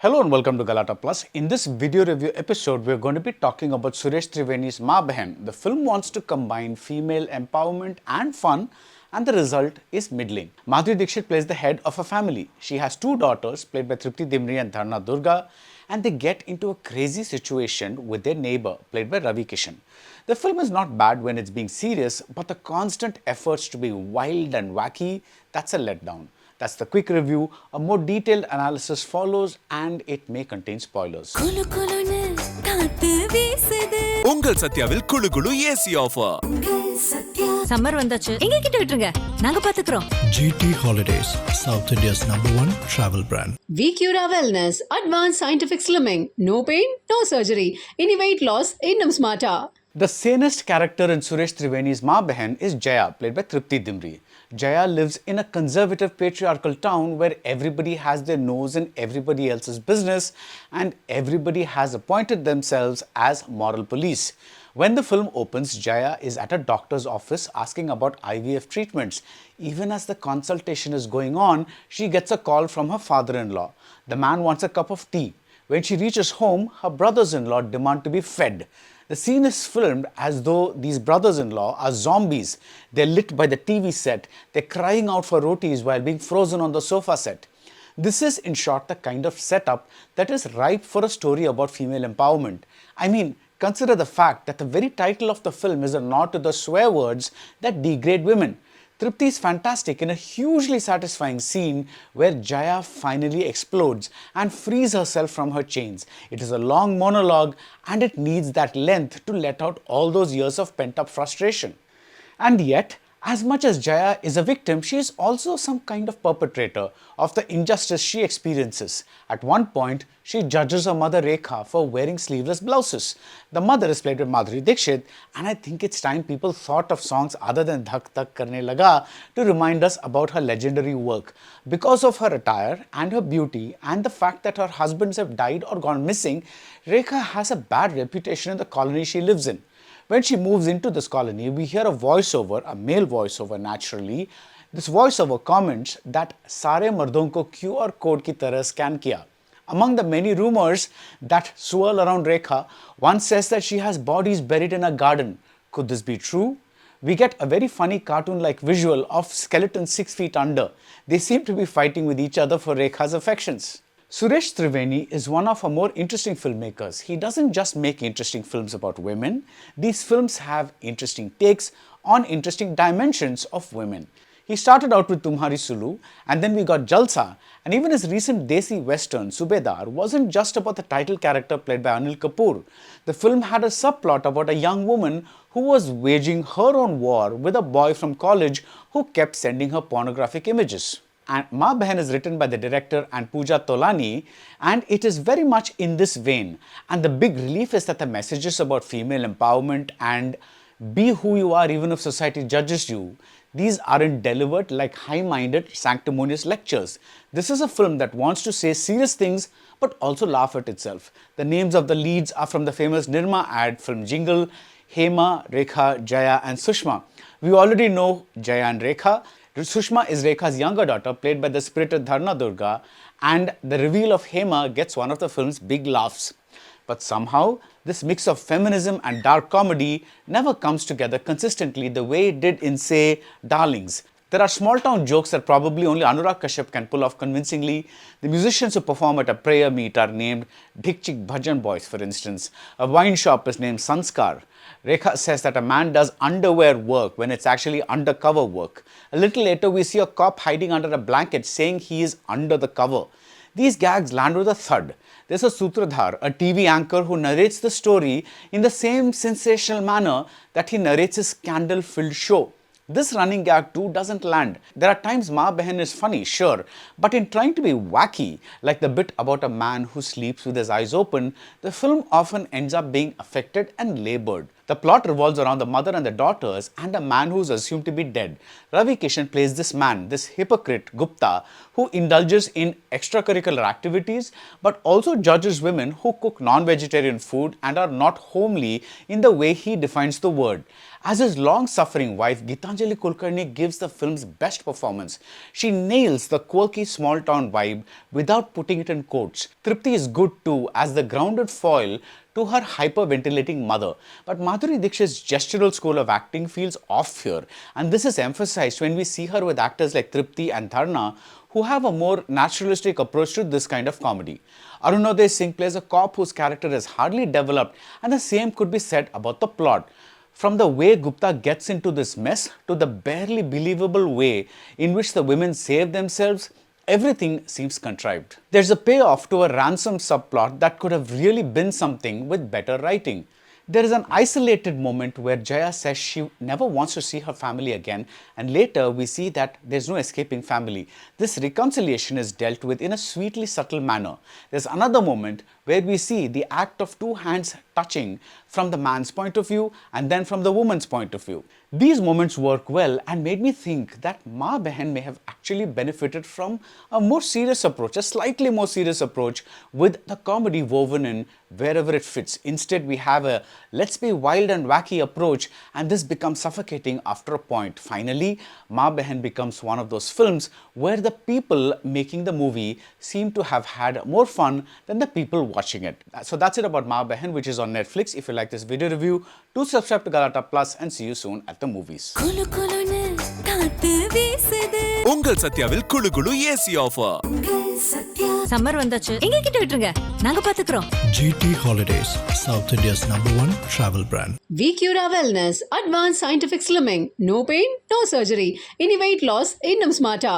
Hello and welcome to Galatta Plus. In this video review episode, we're going to be talking about Suresh Triveni's Maa Behen. The film wants to combine female empowerment and fun, and the result is middling. Madhuri Dixit plays the head of a family. She has two daughters, played by Triptii Dimri and Dharna Durga, and they get into a crazy situation with their neighbor, played by Ravi Kishan. The film is not bad when it's being serious, but the constant efforts to be wild and wacky, that's a letdown. That's the quick review. A more detailed analysis follows and it may contain spoilers. உங்கள் சத்யாவில் குளு குளு AC offer. Summer வந்தாச்சு. எங்க கிட்ட விட்டுருங்க. நாங்க பாத்துக்கறோம். GT Holidays, South India's #1 travel brand. VCura Wellness, Advanced Scientific Slimming. No pain, no surgery. Any weight loss, innum smarter. The sanest character in Suresh Triveni's Maa Behen is Jaya, played by Triptii Dimri. Jaya lives in a conservative patriarchal town where everybody has their nose in everybody else's business and everybody has appointed themselves as moral police. When the film opens, Jaya is at a doctor's office asking about IVF treatments. Even as the consultation is going on, she gets a call from her father-in-law. The man wants a cup of tea. When she reaches home, her brothers-in-law demand to be fed. The scene is filmed as though these brothers-in-law are zombies. They're lit by the TV set. They're crying out for rotis while being frozen on the sofa set. This is, in short, the kind of setup that is ripe for a story about female empowerment. I mean, consider the fact that the very title of the film is a nod to the swear words that degrade women. Tripti is fantastic in a hugely satisfying scene where Jaya finally explodes and frees herself from her chains. It is a long monologue and it needs that length to let out all those years of pent-up frustration. And yet, as much as Jaya is a victim, she is also some kind of perpetrator of the injustice she experiences. At one point, she judges her mother Rekha for wearing sleeveless blouses. The mother is played by Madhuri Dixit, and I think it's time people thought of songs other than Dhak Dhak Karne Laga to remind us about her legendary work. Because of her attire and her beauty and the fact that her husbands have died or gone missing, Rekha has a bad reputation in the colony she lives in. When she moves into this colony, we hear a voiceover, a male voiceover naturally. This voiceover comments that सारे मर्दों को QR code की तरह scan किया. Among the many rumors that swirl around Rekha, one says that she has bodies buried in a garden. Could this be true? We get a very funny cartoon-like visual of skeletons 6 feet under. They seem to be fighting with each other for Rekha's affections. Suresh Triveni is one of our more interesting filmmakers. He doesn't just make interesting films about women. These films have interesting takes on interesting dimensions of women. He started out with Tumhari Sulu, and then we got Jalsa, and even his recent Desi Western, Subedar, wasn't just about the title character played by Anil Kapoor. The film had a subplot about a young woman who was waging her own war with a boy from college who kept sending her pornographic images. And Maa Behen is written by the director and Pooja Tolani, and it is very much in this vein. And the big relief is that the messages about female empowerment and be who you are even if society judges you, these aren't delivered like high-minded, sanctimonious lectures. This is a film that wants to say serious things but also laugh at itself. The names of the leads are from the famous Nirma ad film jingle, Hema, Rekha, Jaya and Sushma. We already know Jaya and Rekha. Sushma is Rekha's younger daughter, played by the spirited Dharna Durga, and the reveal of Hema gets one of the film's big laughs. But somehow, this mix of feminism and dark comedy never comes together consistently the way it did in, say, Darlings. There are small-town jokes that probably only Anurag Kashyap can pull off convincingly. The musicians who perform at a prayer meet are named Dhikchik Bhajan Boys, for instance. A wine shop is named Sanskar. Rekha says that a man does underwear work when it's actually undercover work. A little later, we see a cop hiding under a blanket saying he is under the cover. These gags land with a thud. There's a Sutradhar, a TV anchor who narrates the story in the same sensational manner that he narrates his scandal-filled show. This running gag too doesn't land. There are times Maa Behen is funny, sure, but in trying to be wacky, like the bit about a man who sleeps with his eyes open, the film often ends up being affected and laboured. The plot revolves around the mother and the daughters and a man who is assumed to be dead. Ravi Kishan plays this man, this hypocrite Gupta, who indulges in extracurricular activities but also judges women who cook non-vegetarian food and are not homely in the way he defines the word. As his long-suffering wife, Gitanjali Kulkarni gives the film's best performance. She nails the quirky small-town vibe without putting it in quotes. Triptii is good too as the grounded foil to her hyperventilating mother. But Madhuri Dixit's gestural school of acting feels off here, and this is emphasized when we see her with actors like Triptii and Dharna, who have a more naturalistic approach to this kind of comedy. Arunodaya Singh plays a cop whose character is hardly developed, and the same could be said about the plot. From the way Gupta gets into this mess to the barely believable way in which the women save themselves, everything seems contrived. There's a payoff to a ransom subplot that could have really been something with better writing. There is an isolated moment where Jaya says she never wants to see her family again, and later we see that there's no escaping family. This reconciliation is dealt with in a sweetly subtle manner. There's another moment where we see the act of two hands touching from the man's point of view and then from the woman's point of view. These moments work well and made me think that Maa Behen may have actually benefited from a more serious approach, a slightly more serious approach with the comedy woven in wherever it fits. Instead, we have a let's be wild and wacky approach, and this becomes suffocating after a point. Finally, Maa Behen becomes one of those films where the people making the movie seem to have had more fun than the people watching it. So that's it about Maa Behen, which is on Netflix. If you like this video review, do subscribe to Galatta Plus and see you soon at the movies. குளு குளுன்னு காத்து வீசுது. உங்கள் சத்யாவில் குளு குளு AC offer. Summer வந்தாச்சு. எங்க கிட்ட விட்டுருங்க. நாங்க பாத்துக்கிறோம். GT Holidays, South India's #1 travel brand. VCura Wellness, advanced scientific slimming. No pain, no surgery. Any weight loss, இன்னும் smarter.